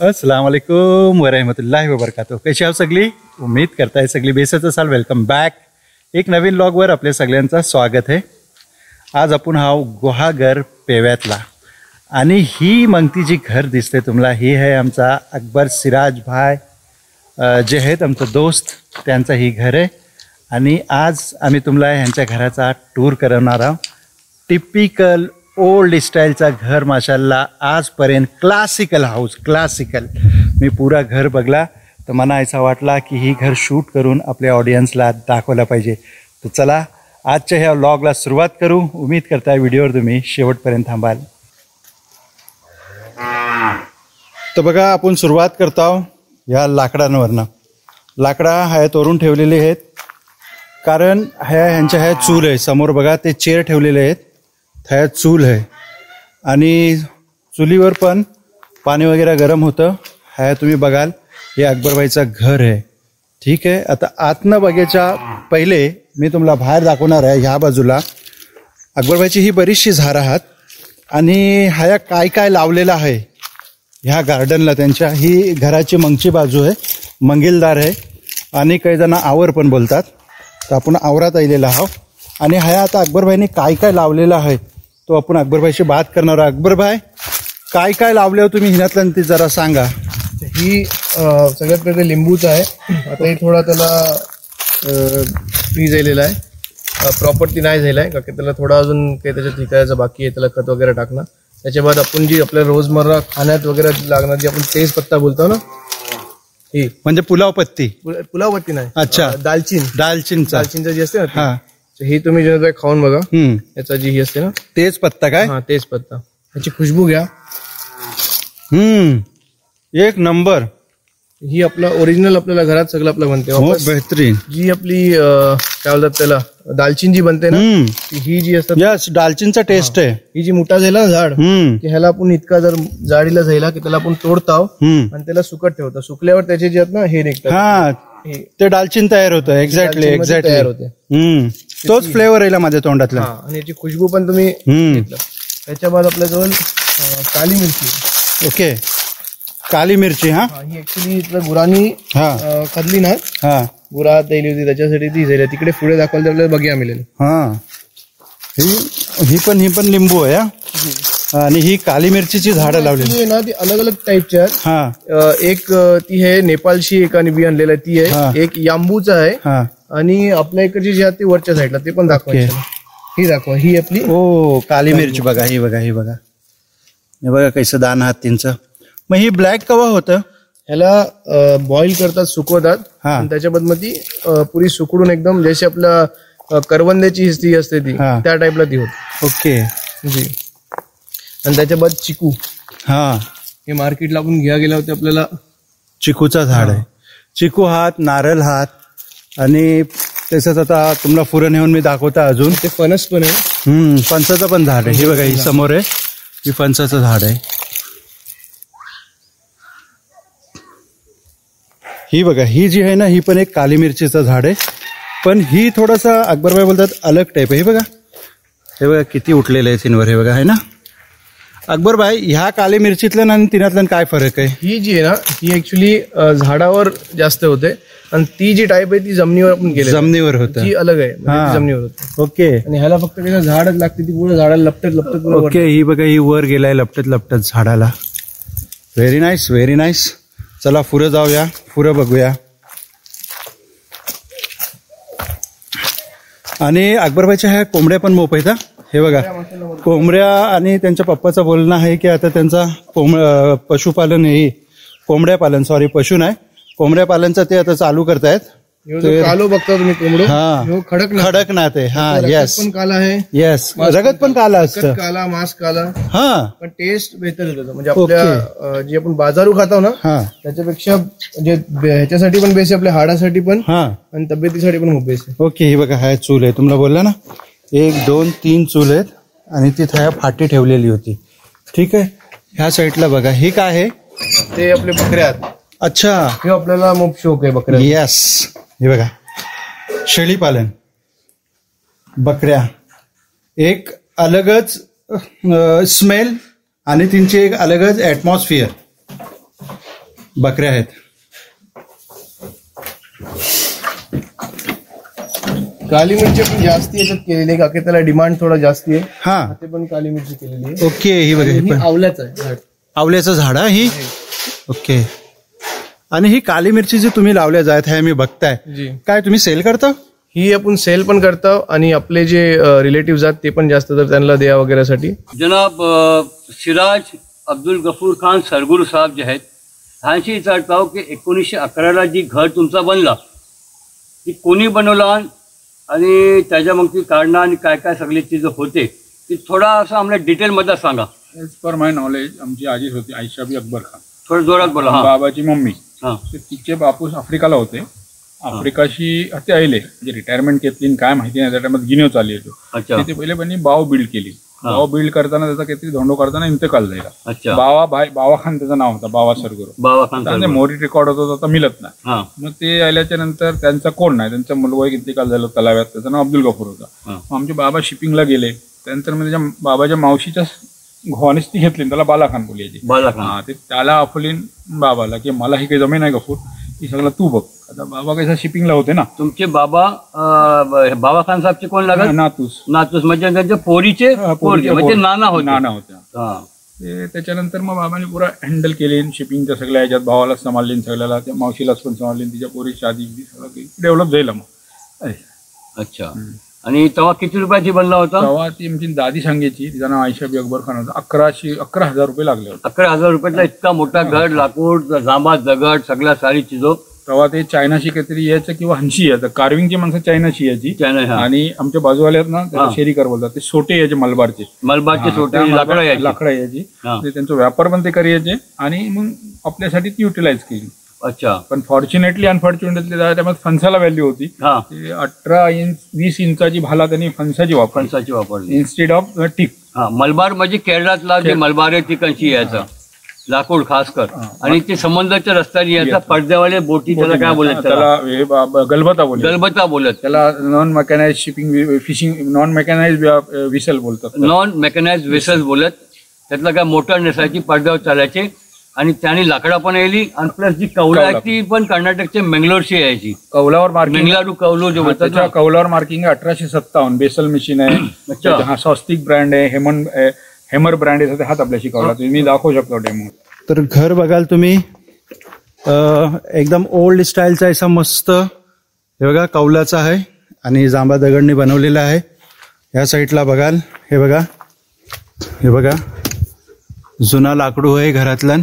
अस्सलाम वालेकुम वरहमतुल्लाहि वबरकातुह. कशी आहात सगळी? उम्मीद करताय सगळी बेसच असाल. Welcome back. एक नवीन व्लॉगवर आपल्या सगळ्यांचं स्वागत आहे. आज आपण हाव गुहागर पेव्यातला आणि ही मंगती जी घर दिसते तुम्हाला ही आहे आमचा अकबर सिराज भाई जे आहेत आमचा दोस्त त्यांचं ही घर आहे. आणि आज आम्ही तुम्हाला ह्यांच्या घराचा टूर करवणार आहोत. टिपिकल ओल्ड स्टाईलचा घर माशाल्लाह आजपर्यंत क्लासिकल हाऊस क्लासिकल मी पुरा घर बघला तर मला ऐसा वाटला की ही घर शूट करून आपल्या ऑडियन्सला दाखवला पाहिजे. तर चला आजच्या ह्या व्लॉगला सुरुवात करू. उम्मीद करताय व्हिडिओवर तुम्ही शेवटपर्यंत थांबाल. तर बघा आपण सुरुवात करतो ह्या लाकडांवरनं. लाकडा ह्या तोरून ठेवलेले आहेत कारण ह्यांच्या ह्या चूल आहे. समोर बघा ते चेअर ठेवलेले आहेत. ह्या चूल आहे आणि चुलीवर पण पाणी वगैरे गरम होतं. ह्या तुम्ही बघाल हे अकबरबाईचं घर आहे. ठीक आहे. आता आतनं बघायच्या पहिले मी तुम्हाला बाहेर दाखवणार आहे. ह्या बाजूला अकबरबाईची ही बरीचशी झाडं आहात आणि ह्या काय काय लावलेलं आहे ह्या गार्डनला त्यांच्या. ही घराची मगची बाजू आहे. मंगिलदार आहे आणि काही जण आवर पण बोलतात. तर आपण आवरात आलेला आहोत आणि ह्या आता अकबरबाईने काय काय लावलेलं आहे तो आपण अकबरबाईशी बात करणार आहोत. अकबरबाई काय काय लावले हो तुम्ही हिनातलं ते जरा सांगा. ही सगळ्यात पहिले लिंबूचं आहे. आता हे थोडा त्याला फ्रीज झालेला आहे. प्रॉपर्टी नाही झाला आहे का की त्याला थोडा अजून काही त्याच्यात लिकायचं बाकी आहे. त्याला खत वगैरे टाकणं. त्याच्या बाद आपण जी आपल्या रोजमर्रा खाण्यात वगैरे लागणार जी आपण तेज पत्ता बोलतो ना ही म्हणजे पुलाव पत्ती. पुलाव पत्ती नाही. अच्छा दालचिनचा जी असते ना ही तुम्ही जेव्हा खाऊन बघा. याचा जी ही असते ना तेज पत्ता काय हा तेज पत्ता याची खुशबू घ्या. एक नंबर. ही आपला ओरिजिनल आपल्याला घरात सगळं आपलं बनते. बेहतरीन. जी आपली काय बोलतात त्याला दालचिनी जी बनते ना ही जी असतात यस दालचिनचा टेस्ट आहे. ही जी मोठा झाला ना झाड की ह्याला आपण इतका जर जाडीला झाला की त्याला आपण तोडताव आणि त्याला सुकत ठेवतो. सुकल्यावर त्याचे जे आहेत ना हे निघतात. हा ते दालचिन तयार होतं. एक्झॅक्टली तयार होते. तोच फ्लेवर येईल माझ्या तोंडातला. आणि याची खुशबू पण तुम्ही त्याच्या बाद आपल्याजवळ काली मिरची. ओके काली मिरची. ही ऍक्च्युली इथलं गुरांनी खाल्ली ना गुरा दिली होती त्याच्यासाठी ती झाली. तिकडे पुढे दाखवायला तर आपल्याला बघिया मिळेल. ही पण लिंबू आहे. आणि ही काली मिरचीची झाडं लावलेली ना ती अलग अलग टाईपच्या आहेत. एक ती आहे नेपाळची एक आणि बी आणलेला आहे ती आहे. एक याम्बूचा आहे आणि आपल्या इकडची जी आहे ती वरच्या साईडला ते पण दाखवायचं. ही दाखवा ही आपली काली मिरची बघा. ही बघा हे बघा कैसं दान आहात त्यांचं. मग ही ब्लॅक कवा होतं. ह्याला बॉईल करतात सुकवतात त्याच्याबद्दल मग ती पुरी सुकडून एकदम जशी आपल्या करवंद्याची हिस्ट्री असते ती त्या टाईपला ती होती. ओके जी. आणि त्याच्या बाद चिकू. हे मार्केटला आपण घ्या गेला होते आपल्याला चिकूचा झाड आहे. चिकू हात नारळ हात आणि त्याच्यात आता तुम्हाला पुरण नेऊन मी दाखवता. अजून ते फणस पण आहे. फणसाचं पण झाड आहे. हे बघा ही समोर आहे ही फणसाचं झाड आहे. ही बघा ही जी आहे ना ही पण एक काली मिरचीचं झाड आहे. पण ही थोडासा अकबरबाई बोलतात अलग टाईप आहे. हे बघा किती उठलेलं आहे सिनवर. हे बघा आहे ना अकबरबाई ह्या काली मिरचीतल्या आणि तिनातल्या काय फरक आहे. ही जी आहे ना ही ऍक्च्युली झाडावर जास्त होते आणि ती जी टाईप आहे ती जमिनीवर आपण गेली जमिनीवर होतं. ती अलग आहे जमिनीवर होते. ओके. आणि ह्याला फक्त झाडच लागते ती पूर्ण झाडाला लपटत. ओके ही बघा ही वर गेलाय लपटत झाडाला. Very nice very nice. चला पुढे जाऊया पुढे बघूया. आणि अकबरबाईच्या ह्या कोंबड्या पण मोप आहेत. हे बघा कोंबड्या आणि त्यांच्या पप्पाचं बोलणं आहे की आता त्यांचा पशुपालन हे कोंबड्या पालन पशु नाही कोंबड्या पालनचं ते आता चालू करतायत. कालो बघता तुम्ही कोंबडो खडकनाथ आहे. येस पण काला आहे. येस रगत पण काला असतं. काला मांस काला. पण टेस्ट बेहतर येतो. म्हणजे आपल्या जे आपण बाजारू खातो ना त्याच्यापेक्षा म्हणजे ह्याच्यासाठी पण बेस आहे आपल्या हाडासाठी पण आणि तब्येतीसाठी पण खूप बेस आहे. ओके. ही बघा हा चूल आहे. तुम्हाला बोलला ना 1 2 3 चूल आहेत आणि तिथे ह्या फाटी ठेवलेली होती. ठीक आहे. ह्या साईडला बघा ही काय आहे ते आपले बकऱ्या आहेत. अच्छा हे आपल्याला खूप शौक आहे बकऱ्या. येस हे बघा शेळी पालन बकऱ्या एक अलगच स्मेल आणि त्यांची एक अलगच ॲटमॉस्फिअर. बकऱ्या आहेत. काली मिरची पण जास्ती याच्यात केलेली आहे, का त्याला डिमांड थोडा जास्ती आहे. हा ते पण काली मिरची केलेली आहे. ओके. ही बघा, ही ही पण आवल्याचं आहे झाड. आवल्याचं झाड आहे ही. ओके. आणि ही काली मिरची जी तुम्ही लावल्या जात आहे मी बघताय, जी काय तुम्ही सेल करता? ही आपण सेल पण करतो आणि आपले जे रिलेटिव्ह आहेत ते पण जास्त तर त्यांना द्या वगैरेसाठी. जनाब सिराज अब्दुल गफूर खान सरगुरू साहेब जे आहेत ह्यांशी विचारतो की 1911ला जी घर तुमचा बनला ती कोणी बनवला आणि त्याच्या मग ती काढणं आणि काय काय सगळी चीज होते ती थोडा असं आम्हाला डिटेलमध्ये सांगा. एज पर माय नॉलेज आमची आजी होती आयशाबी अकबर खान. थोडं जोरात बोला. हां बाबाची मम्मी हां ते तिचे बापूस आफ्रिकाला होते. आफ्रिकाशी ते आले म्हणजे रिटायरमेंट घेतली आणि काय माहिती नाही. त्या टाइमात गिन्यो चालली होतो. अच्छा. तिथे पहिले पण बाव बिल्ड केली. बाव बिल्ड करताना त्याचा काहीतरी धोंडो करताना इंतकाल झाला. अच्छा. बावा खान त्याचं नाव होतं. बावा सरगुरू. बाबा खान त्याने मोरी रेकॉर्ड होतो आता मिळत नाही. हां मग ते आल्याच्या नंतर त्यांचा कोण नाही. त्यांचा मुलगा एक इंतकाल झाला तलाव्यात. त्याचं नाव अब्दुल गफूर होता. हां. मग आमचे बाबा शिपिंगला गेले. त्यानंतर मग त्याच्या बाबाच्या मावशीच्या घोवानेच ती घेतली. त्याला बाला खान बोलायची. बाला खान. हा ते त्याला अफलीन बाबाला की मला ही काही जमीन आहे गफूर ही सगळं तू बघ. आता बाबा कसं शिपिंगला होते ना. तुमचे बाबा बाबा खान साहेबचे कोण लागत? नातूस म्हणजे त्यांच्या पोरीचे पोरगे म्हणजे नाना होते. नाना होत्या. हां ते त्याच्यानंतर मग बाबाने पुरा हँडल केली शिपिंगच्या सगळ्या ह्याच्यात. भावाला सांभाळली सगळ्याला. त्या मावशीलाच पण सांभाळली. तिच्या पोरी शादी सगळं डेव्हलप झालं मग. अच्छा. आणि तेव्हा किती रुपयाची बनला होता? तेव्हा ती आमची दादी सांगायची. तिचं नाव आयशाबी अकबर खान होतं. 11,000 रुपये लागले होते. 11,000 रुपयातला इतका मोठा घर, लाकूड, जांभा, दगड, सगळ्या सारी चिजो. तेव्हा ते चायनाशी काहीतरी यायचं किंवा हंशी यायचं. कार्विंगची माणसं चायनाशी यायची. आणि आमच्या बाजूवाले आहेत ना त्याला शेरीकर बोलतात. ते सोटे यायचे मलबारचे. मलबारचे सोटे लाकडं यायची. ते त्यांचा व्यापार पण ते करायचे आणि मग आपल्यासाठी ती युटिलाइज केली. अच्छा. पण फॉर्च्युनेटली अनफॉर्च्युनेटली त्यामध्ये फणसाला व्हॅल्यू होती. ते 18 इंच 20 इंचाची भाला त्यांनी फणसाची वापरली इन्स्टेड ऑफ टिक. मलबार म्हणजे केरळातला जे मलबार आहे ती कशी यायचं लाकूड खास कर. आणि ते समुद्राच्या रस्त्याने यायचा. पडद्यावाले बोटी त्याला काय बोलत? त्याला गलबता बोलत. त्याला non mechanise shipping fishing non mechanise vessel बोलतात. नॉन मेकॅनाइज वेसल्स बोलत. त्यातलं काय मोटर नसायची, पडद्यावर चालायचे आणि त्याने लाकडा पण यायली. आणि प्लस जी कौला आहे ती पण कर्नाटकच्या मंगलोरशी यायची. कौलावर मार्किंग मेंगलाडू कौलो जे बोलतात त्याच्या कौलावर मार्किंग 1857. बेसल मशीन आहे. हा स्वस्तिक ब्रँड आहे. हेमर ब्रँड आहे. हात आपल्याशी कौला मी दाखवू शकतो डेमो. तर घर बघाल तुम्ही एकदम ओल्ड स्टाईलचा असा मस्त हे बघा कौलाचा आहे आणि जांभा दगडने बनवलेला आहे. ह्या साईडला बघाल हे बघा जुना लाकडू आहे घरातला.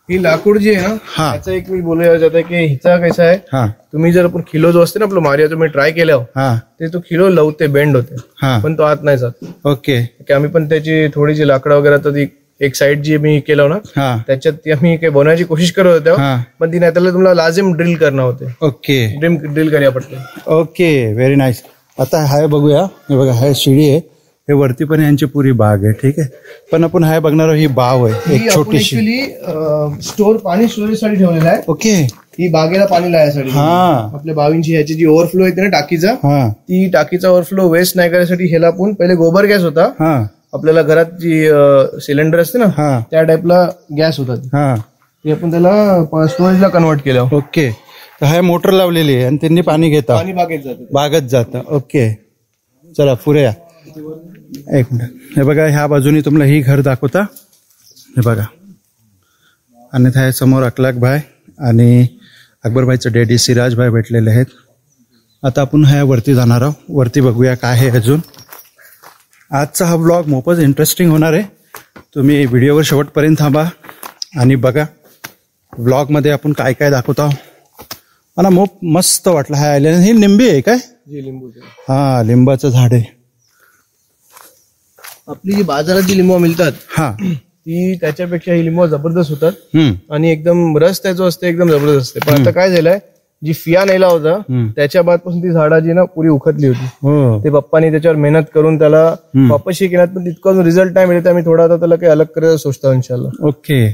ही लाकूड जी आहे ना त्याचा एक मी बोलूया जातं की हिचा कसा आहे. तुम्ही जर आपण किलो जो असते ना आपलं मारिया तुम्ही ट्राय केल्यावर ते तो किलो लवते बेंड होते पण तो आत नाही जात. ओके. आम्ही पण त्याची थोडीशी लाकडं वगैरे तर ती एक साईड जी मी केलं ना त्याच्यात ती आम्ही काही बनवायची कोशिश करत होतो पण ती नाही त्याला तुम्हाला लाजिम ड्रिल करणं होते. ओके. ड्रिल करायला पडते. Okay very nice. आता हाय बघूया. हे बघा हाय शिडी आहे. हे वरती पण यांची पुरी बाग आहे. ठीक आहे. पण आपण हाय बघणार ही बाव आहे एक छोटीशी. स्टोर पाणी स्टोरेजसाठी ठेवलेलं आहे. ओके. ही बागेला पाणी लावायसाठी. आपल्या बावींची ह्याची जी ओव्हरफ्लो येते ना टाकीचा ती टाकीचा ओव्हरफ्लो वेस्ट नाही करण्यासाठी ह्याला आपण पहिले गोबर गॅस होता. आपल्याला घरात जी सिलेंडर असते ना त्या टाइपला गॅस होता ती आपण त्याला स्टोरेजला कन्वर्ट केलं. ओके. तर हाय मोटर लावलेली आहे आणि त्यांनी पाणी घेतात. पाणी बागेत जातं. ओके. चला पुढे या. एक मिनिट. हे बघा ह्या बाजूनी तुम्हाला ही घर दाखवता. हे बघा आणि त्या समोर अकलाक भाई आणि अकबरभाईचं डॅडी सिराज भाई भेटलेले आहेत. आता आपण ह्या वरती जाणार आहोत. वरती बघूया काय आहे अजून. आजचा हा ब्लॉग मोफत इंटरेस्टिंग होणार आहे. तुम्ही व्हिडिओवर शेवटपर्यंत थांबा आणि बघा ब्लॉगमध्ये आपण काय काय दाखवत आहोत. मला मस्त वाटलं हा आयलंड. ही लिंबी आहे काय? लिंबू. हा लिंबाचं झाड आहे. आपली जी बाजारात जी लिंबू मिळतात ती त्याच्यापेक्षा ही लिंबू जबरदस्त होतात आणि एकदम रस त्याचा असते एकदम जबरदस्त असते. पण आता काय झालंय जी फिया नेला होता त्याच्या बादपासून ती झाडाची ना पुरी उखतली होती. ते पप्पानी त्याच्यावर मेहनत करून त्याला वापस केल्यात पण तितकं रिझल्ट नाही मिळत. आम्ही थोडा आता त्याला काही अलग करायचं सोचतो इन्शाल्लाह. ओके.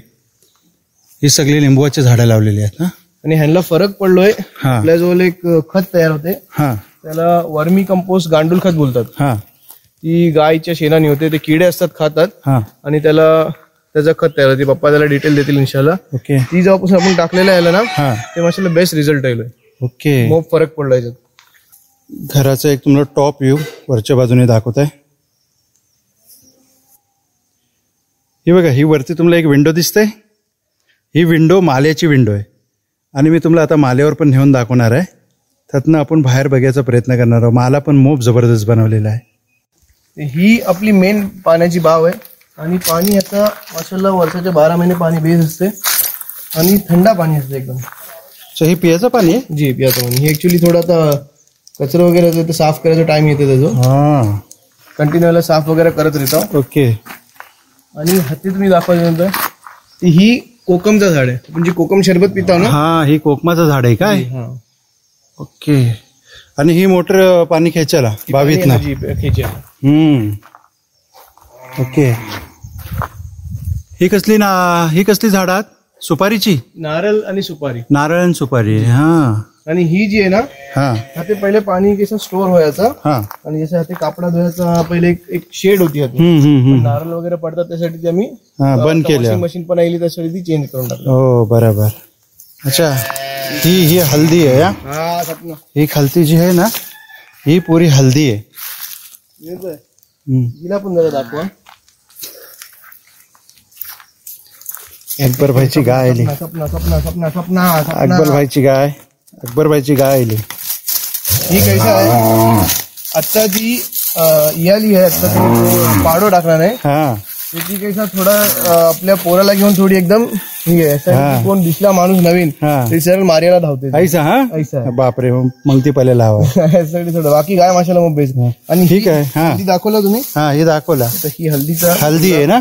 ही सगळी लिंबूची झाडं लावलेली आहेत ना. आणि ह्यांना फरक पडलोय. आपल्याजवळ एक खत तयार होते त्याला वर्मी कंपोस्ट गांडूळ खत बोलतात. ती गायच्या शेणाने होते. ते किडे असतात खातात आणि त्याला त्याचं खत तयार होते. पप्पा त्याला डिटेल देतील इन्शाल्लाह. ओके. ती जेव्हापासून आपण टाकलेलं आहे ना हा. ते माशाल्लाह बेस्ट रिझल्ट आलोय. ओके. खूप फरक पडला याच्यात. घराचा एक तुम्हाला टॉप व्ह्यू वरच्या बाजूने दाखवत आहे. ही बघा, ही वरती तुम्हाला एक विंडो दिसते. ही विंडो माल्याची विंडो आहे आणि मी तुम्हाला आता माल्यावर पण नेऊन दाखवणार आहे. त्यातनं आपण बाहेर बघायचा प्रयत्न करणार आहोत. माला पण मोप जबरदस्त बनवलेला आहे. ही आपली मेन पाण्याची बाव आहे आणि पाणी ह्याचा माशाल्लाह वर्षाचे 12 महिने पाणी बेस असते आणि थंड पाणी असते एकदम. सो ही पियाचं पाणी आहे. जी पियाचं पाणी. ही ऍक्च्युली थोडं आता कचरा वगैरे असतो तर साफ करायचा टाइम येते त्याचं. हा. कंटिन्यूला साफ वगैरे करत राहतो. ओके. आणि हाती तुम्ही दाखवायचं ही कोकमचं झाड आहे. म्हणजे कोकम शरबत पिता ना. हा, ही कोकमाचं झाड आहे काय. हा. ओके. आणि ही मोटर पाणी खेचायला बावीत ना. ओके. ही कसली झाडात. सुपारीची. नारळ आणि सुपारी. नारळ आणि सुपारी. हा. आणि ही जी आहे ना हा. हा ते पहिले पाणी कसं स्टोर व्हायचा. हा. आणि जसं ते कापडा धुवायचा पहिले एक शेड होती हाती. नारळ वगैरे पडतात त्यासाठी ती आम्ही बंद केलं. मशीन पण आली त्यासाठी ती चेंज करून टाकली. हो बरोबर. अच्छा. ही हल्दी आहे. हा सपना. ही खालती जी आहे ना ही पुरी हल्दी आहे. हिला पण जरा दाखवा. अकबर भाईची गाय आली. सपना सपना सपना सपना. अकबर भाईची गाय. अकबर भाईची गाय आली. ही कैसा आहे आता जी आली आहे आता तुम्ही पाडो टाकणार आहे. हा. त्याची कैसा थोडा आपल्या पोराला घेऊन थोडी एकदम ही आहे. कोण दिसला माणूस नवीन ते सरळ मार्याला धावते. ऐसा. हा. ऐसा. बापरे. मग ती पहिले लावा. थोडं बाकी गाय माशाला मग बेस्ट. आणि ठीक आहे. हा. हल्दी दाखवला तुम्ही. हा, ही दाखवला. ही हल्दीचा हल्दी आहे ना.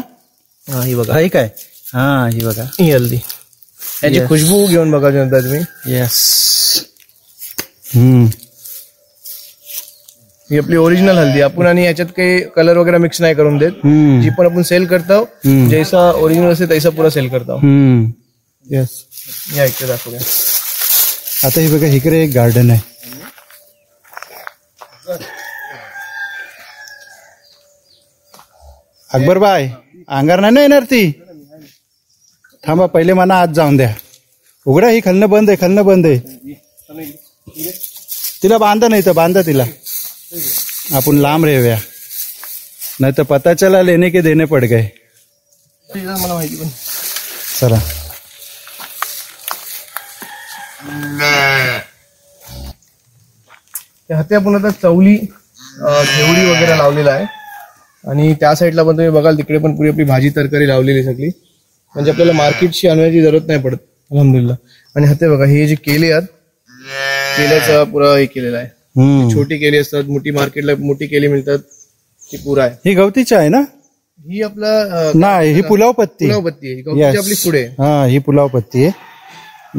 हा ही बघा. ही काय. हा, ही बघा. ही हल्दी. याची खुशबू घेऊन बघा नंतर तुम्ही. येस. ही आपली ओरिजिनल हल्दी. आपण आणि याच्यात काही कलर वगैरे मिक्स नाही करून देत. जी पण आपण सेल करतो जैसा ओरिजिनल असते तैसा पुरा सेल करतो. येस. या इकडे दाखवूया. आता ही बघा, इकडे एक गार्डन आहे. अकबर बाय अंगार नाही येणार ती. थांबा, पहिले मला आत जाऊन द्या. उघडा. ही खालनं बंद आहे. खालनं बंद आहे. तिला बांधा. नाही तर बांधा तिला. आपण लांब रेव्या नाही तर पता चला लेने के देने पड गए. मला माहिती पण. चला. हाती आपण आता चवली घेवडी वगैरे लावलेला आहे. आणि त्या साईडला पण तुम्ही बघाल तिकडे पण पुरी आपली भाजी तरकारी लावलेली सगळी. म्हणजे आपल्याला मार्केटची आणण्याची जरूरत नाही पडत अल्हम्दुलिल्लाह. आणि हाते बघा हे जे केले आहेत केल्याचा पुरा हे केलेला आहे. छोटी केली असतात. मोठी मार्केटला मोठी केली मिळतात. ती पुरा आहे. ही गवतीची आहे ना. ही आपला नाही, ही पुलाव पत्ती. पुलाव पत्ती आहे. गवतीची आपली पुढे. हा, ही पुलाव पत्ती आहे.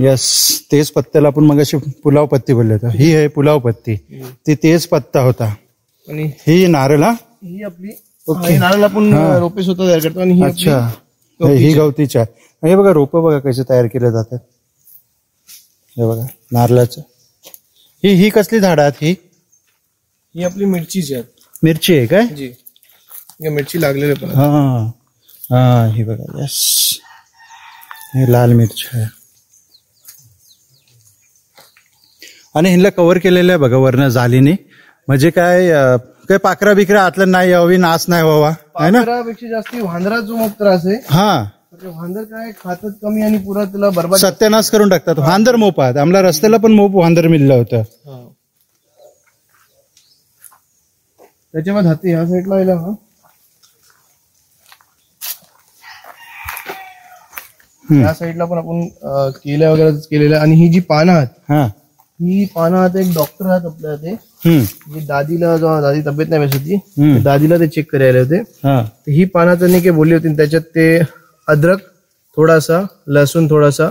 यस. तेच पत्त्याला आपण मग अशी पुलाव पत्ती बोलले होतो. ही आहे पुलाव पत्ती. ती तेच पत्ता होता. आणि ही नारळ. ही आपली नारळ आपण रोपे स्वतः तयार करतो. आणि ही अच्छा. ही गवतीची आहे. हे बघा रोपं बघा कसे तयार केले जातात. हे बघा नारळाचं. ही कसली झाड आहेत. ही आपली मिरचीची आहे. मिरची आहे काय. जी मिरची लागलेली पण. हा हा. ही बघा. यस. हे लाल मिरची आहे. आणि ह्यांना कव्हर केलेलं आहे बघा वरनं जालीने. म्हणजे काय काय पाखरा बिकरा आतलं नाही यावी, नाच नाही व्हावा आहे ना. पाखरापेक्षा जास्ती वांदरा जो मग त्रास आहे. हा. वांदर काय खातात कमी आणि पुरा त्याला बरबाद सत्यानाश करून टाकतात. वांदर मोपात. आम्हाला रस्त्याला पण मोप वांदर मिळलं होतं. त्याच्यामध्ये हाती ह्या साईडला आला ना. या साईडला पण आपण केल्या वगैरे केलेलं. आणि ही जी पानं आहेत ही पानं आहेत एक डॉक्टर आहेत आपल्या ते. दादीला जेव्हा दादी तब्येत नाही बसायची दादीला ते चेक करायला होते. ही पानाचं नाही काही बोलली होती. त्याच्यात ते अद्रक थोडासा, लसूण थोडासा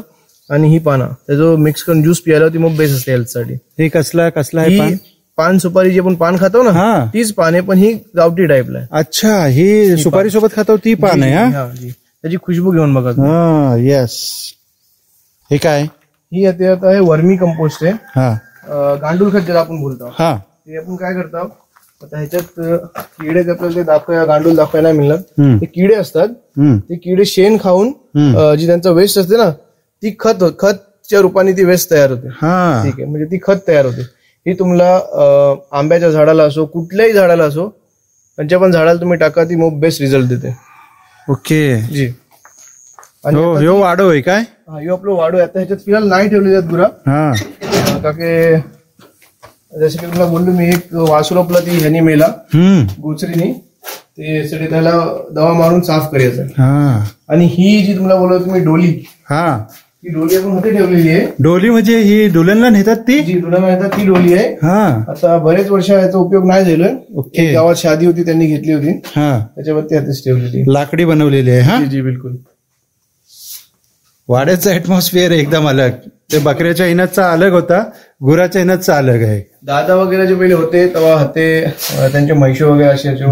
आणि ही पानं त्याचं मिक्स करून ज्यूस प्यायला होती. मग बेस्ट असते हेल्थसाठी. हे कसला आहे पान सुपारी जी आपण पान खातो ना तीच पाने, पण ही गावठी टाईपला आहे. अच्छा. ही सुपारी सोबत खातो ती पान आहे. त्याची खुशबू घेऊन बघा. येस. हे काय. ही आता आहे वर्मी कंपोस्ट आहे. गांडूळ खत ज्याला आपण बोलतो. हा. ते आपण काय करतो आता ह्याच्यात किडे आपल्याला ते गांडूल दाखवायला मिळणार. ते किडे असतात, ते किडे शेण खाऊन जी त्यांचा वेस्ट असते ना, ती खतच्या रूपाने ती वेस्ट तयार होते. ठीक आहे, म्हणजे ती खत तयार होते. ही तुम्हाला आंब्याच्या झाडाला असो, कुठल्याही झाडाला असो, त्यांच्या पण झाडाला तुम्ही टाका, ती मग बेस्ट रिझल्ट देते. ओके जी. आणि वाढो आहे काय? हा, हे आपलं वाढू आहे. आता ह्याच्यात फिलहाल नाही ठेवलेले आहेत गुरा, का की जसं की तुला बोललो मी, एक वासरू आपला ती ह्यानी मेला गोचरीनी, ते सगळे त्याला दवा मारून साफ करायचं. आणि ही जी तुम्हाला बोललो तुम्ही डोली, ही डोली आपण मध्ये ठेवलेली आहे. डोली म्हणजे ही दुल्हनला नेतात ती? जी दुल्हनला नेतात ती डोली आहे. आता बरेच वर्ष याचा उपयोग नाही झालोय. ओके. गावात शादी होती, त्यांनी घेतली होती, त्याच्यावरती हातच ठेवलेली, लाकडी बनवलेली आहे. जी बिलकुल. वाड्याचं ऍटमॉस्फिअर एकदम अलग. ते बकऱ्याच्या हिनाचा अलग होता, गुराच्या हिनाचा अलग आहे. दादा वगैरे जे पहिले होते तेव्हा होते त्यांचे म्हैशी वगैरे असायचो,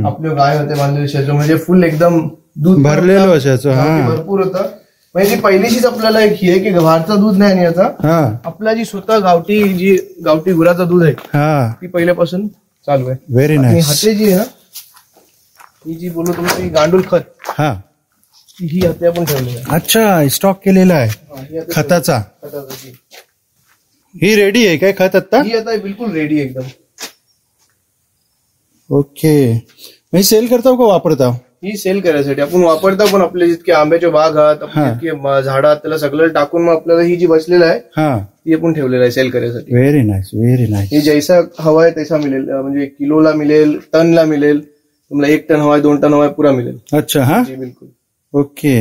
आपले गाय होते बांधलेले असायचो, म्हणजे फुल एकदम दूध भरलेलो असायचो. भरपूर होतं. म्हणजे ती पहिलीशीच आपल्याला एक ही आहे की बाहेरचं दूध नाही, आणि याचा आपला जी स्वतः गावठी गुराचं दूध आहे ती पहिल्यापासून चालू आहे. Very nice. हाते जी आहे ना, ही जी बोलू तुमची गांडूल खत, ही हाते आपण ठेवली आहे. अच्छा, स्टॉक केलेला आहे खताचा. ही रेडी आहे काय खत आता? ही आता बिलकुल रेडी एकदम. ओके. मी सेल करता का वापरता? ही सेल करायसाठी आपण वापरता, पण आपले जितके आंब्याचे बाग आहात, जितके झाडात, त्याला सगळं टाकून मग आपल्याला ही जी बसलेलं आहे ती आपण ठेवलेलं आहे सेल करायसाठी. Very nice, very nice. ही जैसा हवा आहे तैसा मिळेल, म्हणजे किलोला मिळेल, टनला मिळेल, तुम्हाला 1 टन हवाय, 2 टन हवाय, पुरा मिळेल. अच्छा. हा, बिलकुल. ओके.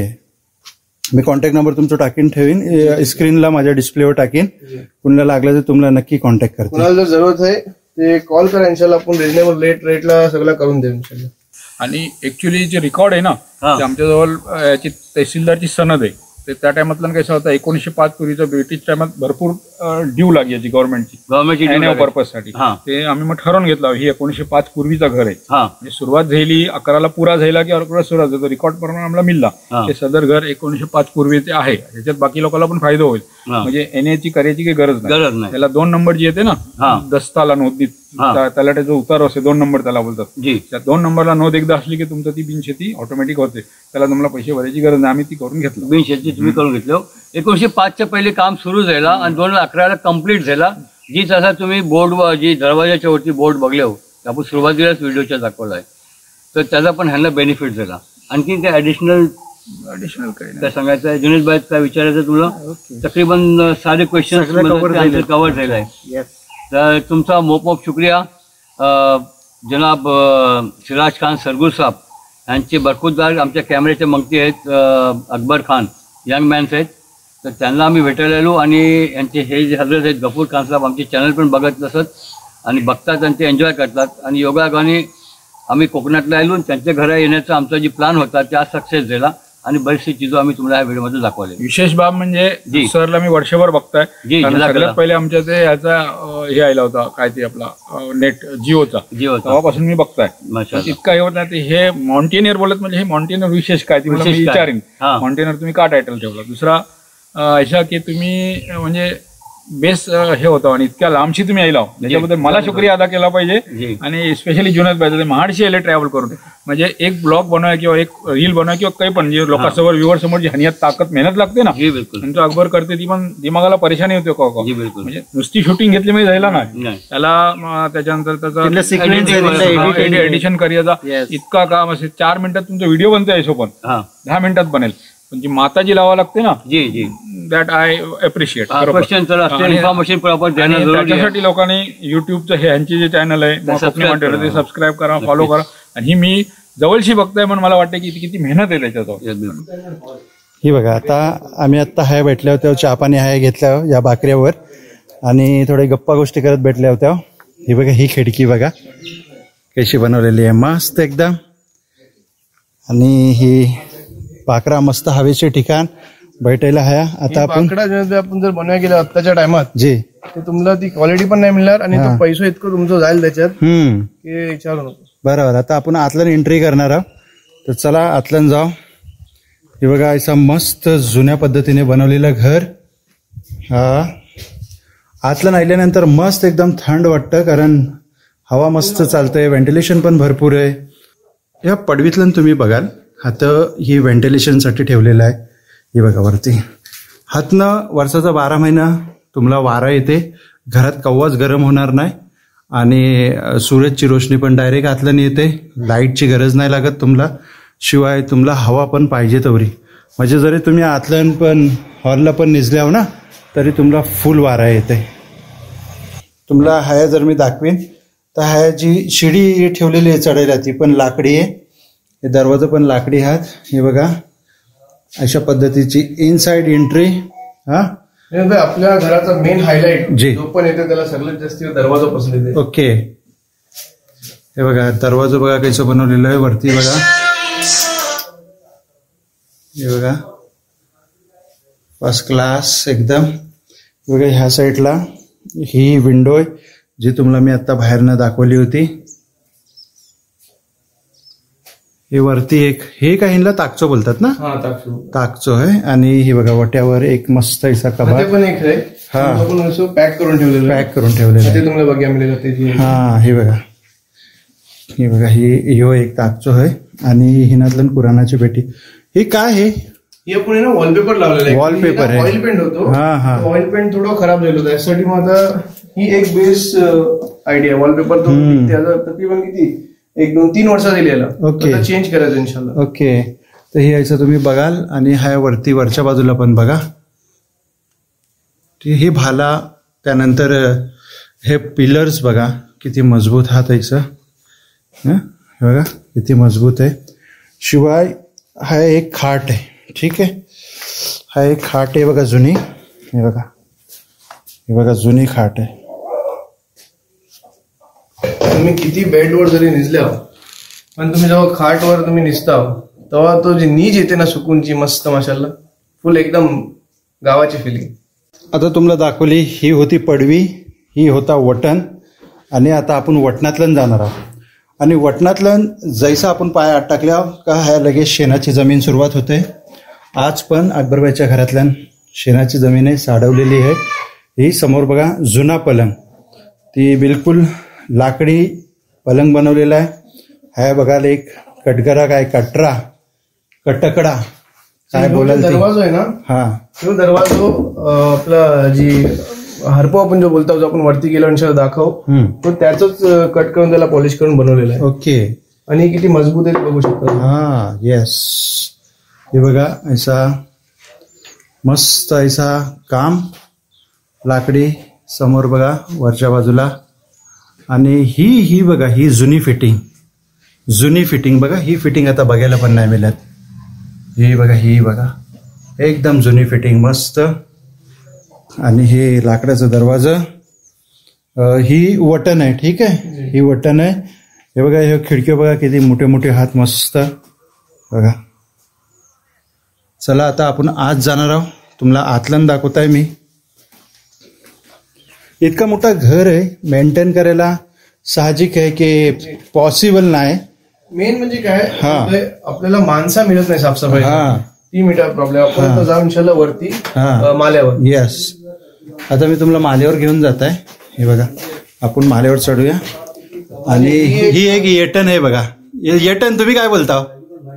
मी कॉन्टॅक्ट नंबर तुमचा टाकीन, ठेवीन स्क्रीनला, माझ्या डिस्प्लेवर टाकीन. कुणाला लागलं तर तुम्हाला नक्की कॉन्टॅक्ट करतो. कुणाला जर जरूरत आहे ते कॉल करा, इन्शाल्लाह आपण रिजनेबल रेटला सगळं करून देऊ इन्शाल्लाह. आणि ऍक्च्युली जे रेकॉर्ड आहे ना, ते आमच्याजवळ याची तहसीलदारची सनद आहे. ते त्या टायमातलं कसं होतं, 1905 पूर्वीचं ब्रिटिश टायमात भरपूर ड्यू लागली गव्हर्नमेंटची पर्पजसाठी. ते आम्ही मग ठरवून घेतलं, ही 1905 पूर्वीचं घर आहे. म्हणजे सुरुवात झाली 11ला पुरा झाला की 11 सुरुवात झाला, रेकॉर्ड प्रमाणे आम्हाला मिळला ते सदर घर 1905 पूर्वीचे आहे. त्याच्यात बाकी लोकांना पण फायदा होईल, म्हणजे येण्याची करायची काही गरज नाही. त्याला 2 नंबर जी येते ना, दस्ताला नोंदणी, त्याला त्याचा उतार असते, 2 नंबर त्याला बोलतात. त्या 2 नंबरला नोंद एकदा असली की तुमचं ती बिनशेती ऑटोमॅटिक होते, त्याला तुम्हाला पैसे भरायची गरज नाही. आम्ही ती करून घेतलं, बिनशेती तुम्ही करून घेतलं. 1905च्या पहिले काम सुरू झाला आणि 2011ला कम्प्लीट झाला. जी तसा तुम्ही बोर्डवर, जी दरवाजाच्या वरती बोर्ड बघले हो, आपण सुरुवातीलाच व्हिडिओच्या दाखवला आहे, तर त्याचा पण ह्यांना बेनिफिट झाला. आणखी काय ऍडिशनल काय सांगायचं आहे? जुनेद भाई, काय विचारायचं तुला? तकरीबन सारे क्वेश्चन कव्हर झाले आहे. तर तुमचा मोप शुक्रिया जनाब सिराज खान सरगुर साहेब यांचे बरखुरदार आमच्या कॅमेऱ्याचे मंगती आहेत, अकबर खान यंग मॅन्स आहेत. तर त्यांना आम्ही भेटायला आलो, आणि यांचे हे जे हजरत आहेत गफूर खान साहेब, आमचे चॅनल पण बघत असत आणि बघतात आणि ते एन्जॉय करतात. आणि योगायोगाने आम्ही कोकणातला आलो, आणि त्यांच्या घरा येण्याचा आमचा जी प्लॅन होता त्या सक्सेस झाला, आणि बरीचशी चीजं आम्ही तुम्हाला या व्हिडिओमध्ये दाखवली. विशेष बाब म्हणजे सरला मी वर्षभर बघताय. सगळ्यात पहिले आमच्या ते याचा हे आला होता, काय ते आपला नेट जिओचा, तेव्हापासून मी बघताय. इतका हे होत नाही. हे माउंटेनियर बोलत, म्हणजे हे माउंटेनियर विशेष काय ते मला विचारेन. माउंटेनियर तुम्ही का टायटल ठेवला? दुसरा अशा की तुम्ही म्हणजे बेस हे होतं, आणि इतक्या लांबशी तुम्ही यायला, त्याच्याबद्दल मला शुक्रिया अदा केला पाहिजे. आणि स्पेशली जुनेद भाई महाडशी यायला ट्रॅव्हल करून, म्हणजे एक ब्लॉग बनवाय किंवा एक रील बनवाय किंवा काही पण, जे लोकांसमोर व्ह्युअर समोर जी हनियत ताकद मेहनत लागते ना, तो अकबर करते, ती पण दिमागाला परेशानी होते. म्हणजे नुसती शूटिंग घेतली म्हणजे जायला नाही, त्याला त्याच्यानंतर त्याचा एडिशन करायचा इतका काम असेल. 4 मिनिटात तुमचा व्हिडिओ बनतो, हिशोबन 10 मिनिटात बनेल, पण जी माताजी लावा लागते ना, दॅट आय अप्रिशिएट. त्याच्यासाठी लोकांनी युट्यूबचं हे ह्यांचे जे चॅनल आहे ते सबस्क्राईब करा, फॉलो करा. आणि ही मी जवळशी बघताय, पण मला वाटतं की किती मेहनत आहे त्याच्यात. ही बघा, आता आम्ही आत्ता हाय भेटल्या होत्या, चहा पाणी हाय घेतल्या या बाकऱ्यावर, आणि थोडे गप्पा गोष्टी करत भेटल्या होत्या. ही बघा, ही खिडकी बघा कशी बनवलेली आहे, मस्त एकदम. आणि ही पाखरा मस्त हवेचे ठिकाण बैठायला आहे. आता आपण जर बनवायला गेलो आत्ताच्या टायमात जी, ते तुम्हाला ती क्वालिटी पण नाही मिळणार, आणि तो पैसा इतकं तुमचं जाईल त्याच्यात की विचारू नको. बरोबर. आता आपण आतलं एंट्री करणार आहोत, तर चला आतलं जाऊ. हे बघा, असं मस्त जुन्या पद्धतीने बनवलेलं घर. आतलं आल्यानंतर मस्त एकदम थंड वाटतं, कारण हवा मस्त चालतंय, व्हेंटिलेशन पण भरपूर आहे. या पडवीतलं तुम्ही बघाल आता ही व्हेंटिलेशनसाठी ठेवलेलं आहे. हे बघा वरती हातनं वर्षाचा 12 महिना तुम्हाला वारा येते, घरात कव्वाच गरम होणार नाही आणि सूरजची रोशनी पण डायरेक्ट आतलं येते. लाईटची गरज नाही लागत तुम्हाला, शिवाय तुम्हाला हवा पण पाहिजे तेवढी. म्हणजे जरी तुम्ही आतलं पण हॉलला पण निजल्यावर ना तरी तुम्हाला फुल वारा येते. तुम्हाला ह्या जर मी दाखवीन तर ह्या जी शिडी ठेवलेली आहे चढायला ती पण लाकडी आहे. हे दरवाजा पण लाकडी आहेत. हे बघा अशा पद्धतीची इनसाइड एंट्री. हा आपल्या घराचा मेन हायलाइट जी जो पण येते त्याला सगळ्यात जास्त दरवाजा पसंत येते. ओके हे बघा दरवाजा बघा कसं बनवलेलं आहे वरती बघा. हे बघा फर्स्ट क्लास एकदम. बघा ह्या साईडला ही विंडो आहे जी तुम्हाला मी आता बाहेरनं दाखवली होती. हे वरती एक हे काहींना ताकचो बोलतात ना, ताकचो आहे. आणि हे बघा वट्यावर एक मस्त असा कबाड पण एक आहे. हा पॅक करून ठेवलेलं ते तुम्हाला बघा मिळेल. हा हे बघा हे बघा ह्यो एक ताकचो आहे आणि हिनातलं पुराणाची पेटी. हे काय आहे? हे पुढे ना वॉलपेपर लावलेला आहे. वॉलपेपर आहे. ऑइल पेंट होतो. हा ऑइल पेंट थोडं खराब झालं होतं यासाठी मग आता ही एक बेस्ट आयडिया. वॉलपेपर तो तकरीबन किती 1-2-3 वर्ष दिली याला. ओके चेंज करायचं इन्शाल्लाह. ओके तर हे असं तुम्ही बघाल. आणि ह्या वरती वरच्या बाजूला पण बघा ही भाला. त्यानंतर हे पिलर्स बघा किती मजबूत हात यायचं. हे बघा किती मजबूत आहे. शिवाय हा एक खाट आहे. ठीक आहे हा एक खाट आहे बघा जुनी. हे बघा जुनी खाट आहे. तुम्ही किती बेडवर जरी निजल्या पण तुम्ही जेव्हा खाटवर तुम्ही निजता तेव्हा तो जी नीज येते ना सुकूनची मस्त माशाल्लाह फुल एकदम गावाची फिलिंग. आता तुम्हाला दाखवली ही होती पडवी, ही होता वटण. आणि आता आपण वटणातलं जाणार आहोत. आणि वटणातलं जैसा आपण पाय आत टाकल्या का ह्या लगेच शेणाची जमीन सुरुवात होते. आज पण अकबरबाईच्या घरातल्या शेणाची जमीन आहे, साडवलेली आहे. ही समोर बघा जुना पलंग, ती बिलकुल लाकडी पलंग बनवलेला आहे. ह्या बघाल एक कटगरा काय कटकडा काय बोलाल दरवाजा आहे ना. हा तो दरवाजा आपला जी हरपो आपण जो बोलतो आपण वरती गेल्यानंतर दाखव तो त्याच कट करून त्याला पॉलिश करून बनवलेला आहे. ओके आणि किती मजबूत आहे बघू शकता. हा येस हे बघा ऐसा मस्त ऐसा काम लाकडी. समोर बघा वरच्या बाजूला. आणि ही बघा ही जुनी फिटिंग बघा. ही फिटिंग आता बघायला पण नाही मिळत. ही बघा एकदम जुनी फिटिंग मस्त. आणि हे लाकडाचा दरवाजा. ही वटण आहे. ठीक आहे ही वटण आहे. हे बघा हे खिडक्या बघा किती मोठे मोठे हात मस्त बघा. चला आता आपण आज जाणार आहोत. तुम्हाला आतलं दाखवत आहे मी. इतका मोठा घर आहे मेंटेन करायला साहजिक आहे की पॉसिबल नाही. मेन म्हणजे काय आपल्याला माणसा मिळत नाही साफसफाई. ती मिळा प्रॉब्लेम. आपण जाऊ इन्शाल्लाह वरती माल्यावर. येस आता मी तुम्हाला माल्यावर घेऊन जात आहे. हे बघा आपण माल्यावर चढूया. आणि ही एक येटण आहे बघा. येटण तुम्ही काय बोलता?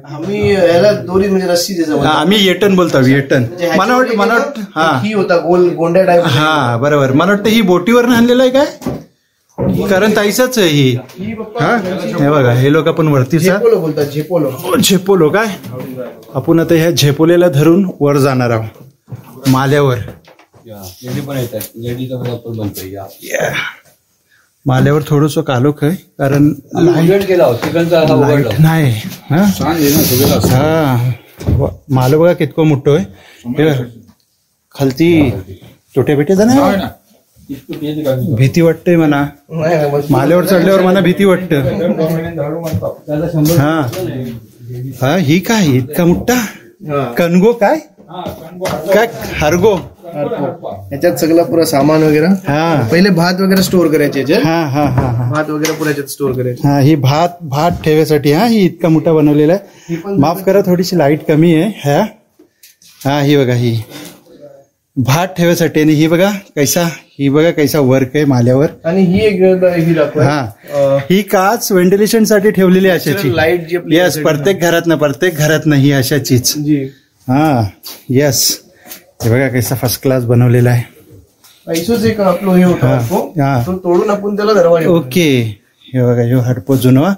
आम्ही याला दोरी म्हणजे रस्सी त्याचं आम्ही येटण बोलतो. येटण मला वाटतं हा ही होता गोल गोंड्या टाईप. हा बरोबर. मला वाटतं ही बोटीवर आणलेलं आहे काय कारण ताईसाच आहे ही. हा हे बघा हे लोक आपण वरती बोलतात झेपोलो काय. आपण आता ह्या झेपोलेला धरून वर जाणार आहोत माल्यावर. माल्यावर थोडस कालोख आहे कारण लाईट नाही. हा माल बघा कितको मोठो आहे. खालती तोट्या बिट्या नाही. भीती वाटते म्हणा. माल्यावर चढल्यावर मला भीती वाटत. हा ही काय इतका मोठा कणगो काय हरगो. याच्यात सगळं पुरा सामान वगैरे. पहिले भात वगैरे स्टोर करायचे. भात वगैरे पुरा याच्यात स्टोर करायचे. ही भात ठेवायसाठी. ही इतका मोठा बनवलेला आहे. माफ करा थोडीशी लाईट कमी आहे. ही बघा ही भात ठेवायसाठी. आणि ही बघा कैसा वर्क आहे माल्यावर. आणि ही एक ही दाखवा. हा, ही काच व्हेंटिलेशन साठी ठेवलेली अशाची. लाईट जी येस, प्रत्येक घरात ही अशाचीच. हा येस, हे बघा कैसा फर्स्ट क्लास बनवलेला आहे. ऐसोच एक आपलं हे होतं तोडून आपण त्याला दरवाजा. ओके, हे बघा ह्यो हडपो जुनवा.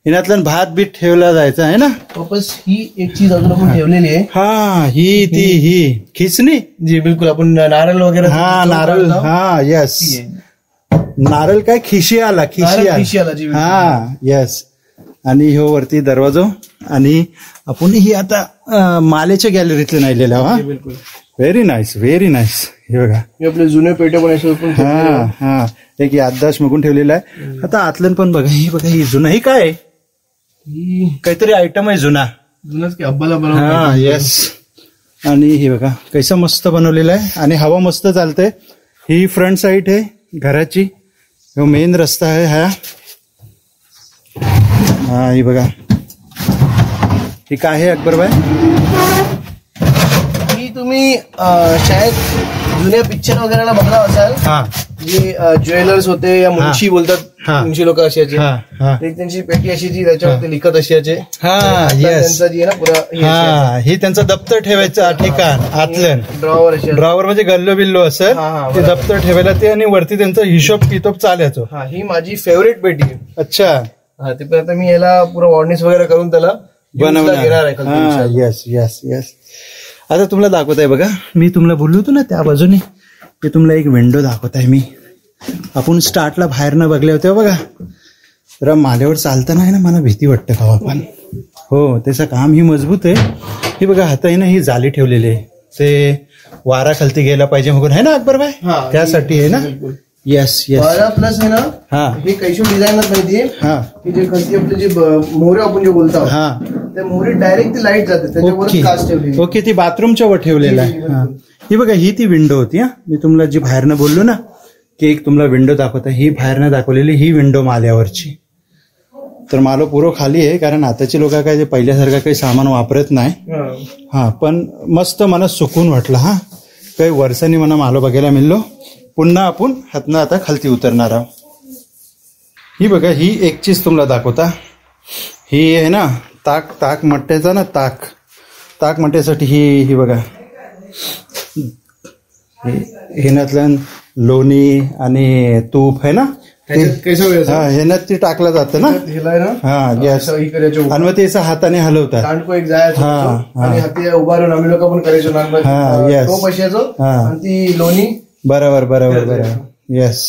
हिनातलं भात बीत ठेवला जायचा आहे ना. वापस ही एक चीज अजून आपण ठेवलेली आहे. हा, ही खिचणी. जी बिलकुल, आपण नारळ वगैरे. हा नारळ. हा येस, नारळ काय खिशियाला. हा येस. आणि ह्यो वरती दरवाजो. आणि आपण ही आता मालेच्या गॅलरीतले नाहीलेला. हा बिलकुल, व्हेरी नाईस. हे बघा आपले जुने पेटे पण. हा, एक याददाश्त मागून ठेवलेला आहे. आता आतलं पण बघा, ही जुना. ही काय काहीतरी आयटम आहे जुनाच की हब्बाला बनव. हा येस. आणि हे बघा कैसा मस्त बनवलेला आहे. आणि हवा मस्त चालते. ही फ्रंट साईड आहे घराची. हो मेन रस्ता आहे हा. हा ही बघा, ही काय आहे अकबरबाई? ही तुम्ही शायद जुन्या पिक्चर वगैरेला बघला असाल. हा, जे ज्वेलर्स होते या मुंशी बोलतात. मुंशी लोक असायचे. त्यांची पेटी अशी जी त्याच्यावरती लिखत असायचे. हा येस. त्यांचा जी आहे ना पुरा. हा, ही त्यांचं दप्तर ठेवायचं ठिकाण आतलं. ड्रॉवर म्हणजे गल्लो बिल्लो असं ते दप्तर ठेवायला ते. आणि वरती त्यांचा हिशोब कितोब चालायचो. हा, ही माझी फेवरेट पेटी. अच्छा. हा, ते पण आता मी याला पुरा वॉर्निश वगैरे करून त्याला बनवणार आहे. येस. आता तुम्हाला दाखवत आहे बघा, मी तुम्हाला बोललो होतो ना त्या बाजूने. ते तुम्हाला एक विंडो दाखवत आहे मी. आपण स्टार्टला बाहेर न बघले होते बघा. तर माल्यावर चालतं नाही ना, मला भीती वाटतं का आपण. हो, त्याचं काम ही मजबूत आहे. ही बघा हात आहे ना, ही जाली ठेवलेली आहे. ते वारा खालती गेला पाहिजे म्हणून आहे ना अकबरबाई, त्यासाठी आहे ना. येस. प्लस आहे ना. हा, हे कैशो डिझाईन माहितीये. हा, की जे खालती आपले जे मोहरे आपण जे बोलतो. हा, त्या मोहरी डायरेक्ट ती लाईट जाते त्याच्यावर काच ठेवली. ओके, ती बाथरूमच्या वर ठेवलेला आहे. ही बघा, ही ती विंडो होती. हा, मी तुम्हाला जी बाहेरनं बोललो ना की एक तुम्हाला विंडो दाखवता. ही बाहेरनं दाखवलेली ही विंडो माल्यावरची. तर मालो पुरो खाली आहे, कारण आताची लोक काय पहिल्यासारखं काही सामान वापरत नाही. हा, पण मस्त मला सुकून वाटलं. हा, काही वर्षांनी मला मालो बघायला मिळलो. पुन्हा आपण हातनं आता खालती उतरणार आहोत. ही बघा, ही एक चीज तुम्हाला दाखवता. ही आहे ना ताक मट्ट्याचा ना, ताक मट्ट्यासाठी ही बघा. हेनातलं लोणी आणि तूप आहे ना, ह्यानं ती टाकलं जातं ना. हा गॅस. आणि मग ते हाताने हलवतात. उभारून लोक पण करायचो. ती लोणी. बरोबर. येस.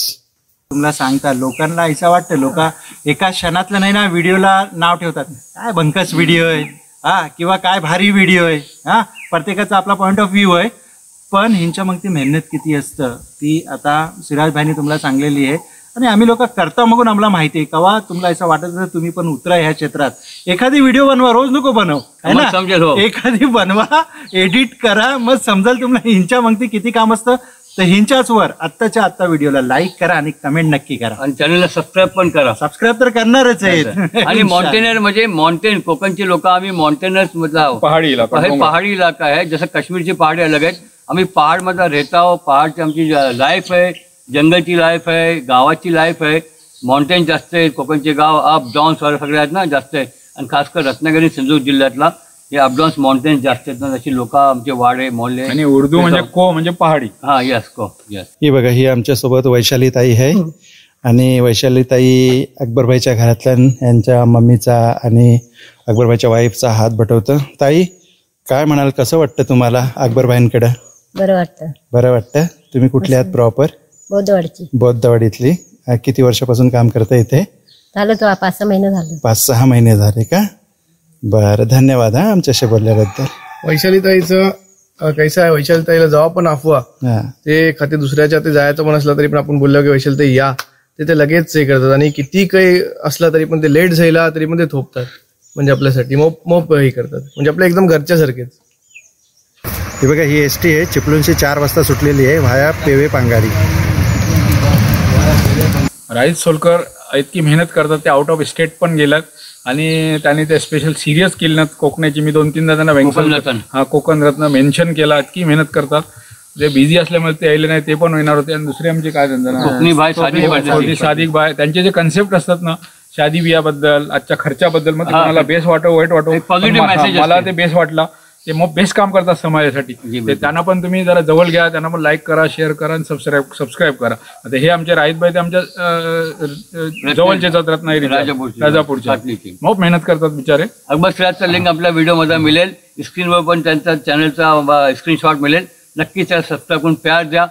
तुम्हाला सांगता लोकांना असं वाटतं, लोक एका क्षणातलं नाही ना व्हिडिओला नाव ठेवतात. काय भंकस व्हिडिओ आहे हा, किंवा काय भारी व्हिडिओ आहे हा. प्रत्येकाचा आपला पॉइंट ऑफ व्ह्यू आहे. पण ह्यांच्या मग ती मेहनत किती असतं ती आता सिराज भाईनी तुम्हाला सांगलेली आहे. आणि आम्ही लोक करता मगून आम्हाला माहिती आहे. कवा तुम्हाला असं वाटत असेल तुम्ही पण उतरा ह्या क्षेत्रात. एखादी व्हिडिओ बनवा, रोज नको बनव है ना. एखादी बनवा, एडिट करा, मग समजाल तुम्हाला हिंच्या मग ती किती काम असतं. तर हिंच्याच वर आत्ताच्या आत्ता व्हिडिओला लाईक करा आणि कमेंट नक्की करा. आणि चॅनलला सबस्क्राईब पण करा. सबस्क्राईब तर करणारच आहेत. आणि माउंटेनर म्हणजे माउंटेन, कोकणची लोक आम्ही माउंटेनर्स मधला पहाडी इलाका आहे. जसं काश्मीरची पहाडी अलग आहेत. आम्ही पहाड मध्ये राहतो. पहाडची आमची लाईफ आहे, जंगलची लाईफ आहे, गावाची लाईफ आहे. माउंटेन जास्त आहे. कोकणचे गाव अप डाऊन्स सगळे आहेत ना जास्त आहे. आणि खासकर रत्नागिरी सिंधुदुर्ग जिल्ह्यातला हे अपडाऊन्स माउंटेन जास्त आहेत ना. जशी लोक आमचे वाडे मोहल्ले. आणि उर्दू म्हणजे को म्हणजे पहाडी. हा यस, को यस. ही बघा, ही आमच्यासोबत वैशाली ताई आहे. आणि वैशाली ताई अकबरभाईच्या घरातल्या यांच्या मम्मीचा आणि अकबरभाईच्या वाईफचा हात बटवतं. ताई काय म्हणाल, कसं वाटतं तुम्हाला अकबरभाईंकडं? बरं वाटतं. तुम्ही कुठले आहात प्रॉपर? बौद्धवाडीतली. किती वर्षापासून काम करता इथे? झालं तो 5-6 महिने झाले. 5-6 महिने झाले का? बरं, धन्यवाद हा आमच्याशी बोलल्याबद्दल. वैशालीताईचं कैसा आहे, वैशालीताईला जेव्हा पण अफवा ते खाते दुसऱ्याच्या ते जायचं पण असलं तरी पण आपण बोललो की वैशालीताई या, ते लगेच हे करतात. आणि किती काही असला तरी पण ते लेट झाला तरी पण ते थोपतात. म्हणजे आपल्यासाठी मोप हे करतात. म्हणजे आपल्या एकदम घरच्या सारखेच. हे बघा, ही एसटी आहे. चिपळूणची 4 वाजता सुटलेली आहे व्हाया पेवे पांगारी. राजेश सोलकर इतकी मेहनत करतात. ते आउट ऑफ स्टेट पण गेलात आणि त्यांनी ते स्पेशल सिरियस केली ना कोकणाची. मी 2-3दा त्यांना कोकण रत्न मेन्शन केला. इतकी मेहनत करतात. जे बिझी असल्यामुळे ते यायले नाही, ते पण येणार होते. आणि दुसरे आमचे काय त्यांचं सादिक बाय त्यांचे जे कन्सेप्ट असतात ना शादी बियाबद्दल, आजच्या खर्चाबद्दल, मग तुम्हाला बेस्ट वाटो वाईट वाटो, मला ते बेस्ट वाटला. ते मग बेस्ट काम करतात समाजासाठी. ते त्यांना पण तुम्ही जरा जवळ घ्या, त्यांना पण लाईक करा, शेअर करा आणि सबस्क्राईब करा. आता हे आमचे राहितबाई ते आमच्या जवळचे रत्नागिरी राजापूरचे खूप मेहनत करतात बिचारे. अकबर सिराजचा लिंक आपल्या व्हिडिओमध्ये मिळेल, स्क्रीनवर पण त्यांचा चॅनलचा स्क्रीनशॉट मिळेल. नक्की त्याला सबस्क्राईब करून प्यार द्या.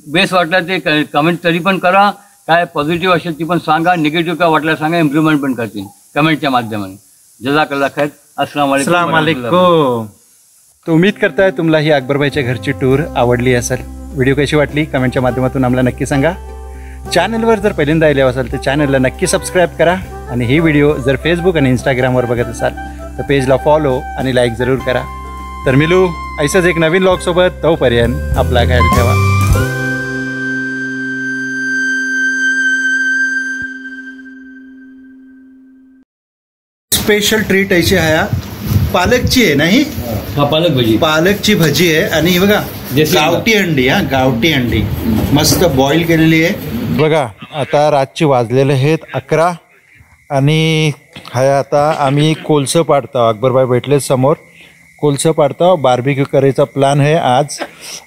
बेस्ट वाटला ते कमेंट तरी पण करा, काय पॉझिटिव्ह असेल ती पण सांगा, निगेटिव्ह काय वाटलं सांगा, इम्प्रुव्हमेंट पण करतील कमेंटच्या माध्यमाने. जजाकल्ला खैर. अस्सलाम वालेकुम. तो उम्मीद करताय तुम्हाला ही अकबरबाईच्या घरची टूर आवडली असेल. व्हिडिओ कशी वाटली कमेंटच्या माध्यमातून आम्हाला नक्की सांगा. चॅनलवर जर पहिल्यांदा आले असाल तर चॅनलला नक्की सबस्क्राईब करा. आणि ही व्हिडिओ जर फेसबुक आणि इंस्टाग्रामवर बघत असाल तर पेजला फॉलो आणि लाईक जरूर करा. तर मिळू ऐसाच एक नवीन व्लॉगसोबत. तोपर्यंत आपला ख्याल ठेवा. स्पेशल ट्रीट ऐसी आहे, पालकची आहे नाही, पालक भजी, पालकची भजी आहे. आणि ही बघा गावठी अंडी, गावठी अंडी मस्त बॉईल केलेली आहे. बघा आता रातची वाजलेले आहेत 11 आणि हाय आता आम्ही कोळसं पाडतो. अकबरबाई भेटले समोर, कोळसं पाडतो. बार्बिक्यू करायचा प्लॅन आहे आज.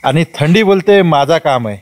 आणि थंडी बोलते माझा काम आहे.